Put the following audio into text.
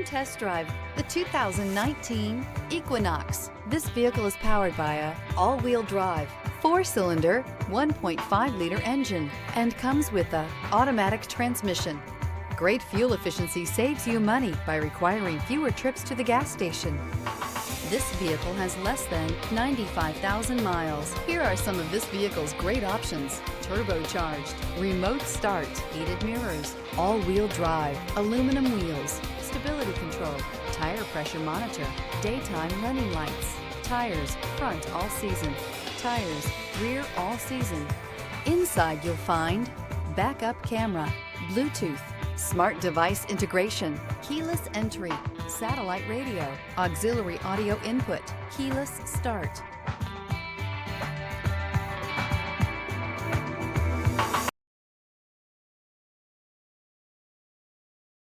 Come test drive the 2019 Equinox. This vehicle is powered by a all-wheel drive, 4-cylinder, 1.5-liter engine and comes with a automatic transmission. Great fuel efficiency saves you money by requiring fewer trips to the gas station. This vehicle has less than 95,000 miles. Here are some of this vehicle's great options: turbocharged, remote start, heated mirrors, all-wheel drive, aluminum wheels, stability control, tire pressure monitor, daytime running lights, tires front all season, tires rear all season. Inside you'll find backup camera, Bluetooth, smart device integration, keyless entry, satellite radio, auxiliary audio input, keyless start,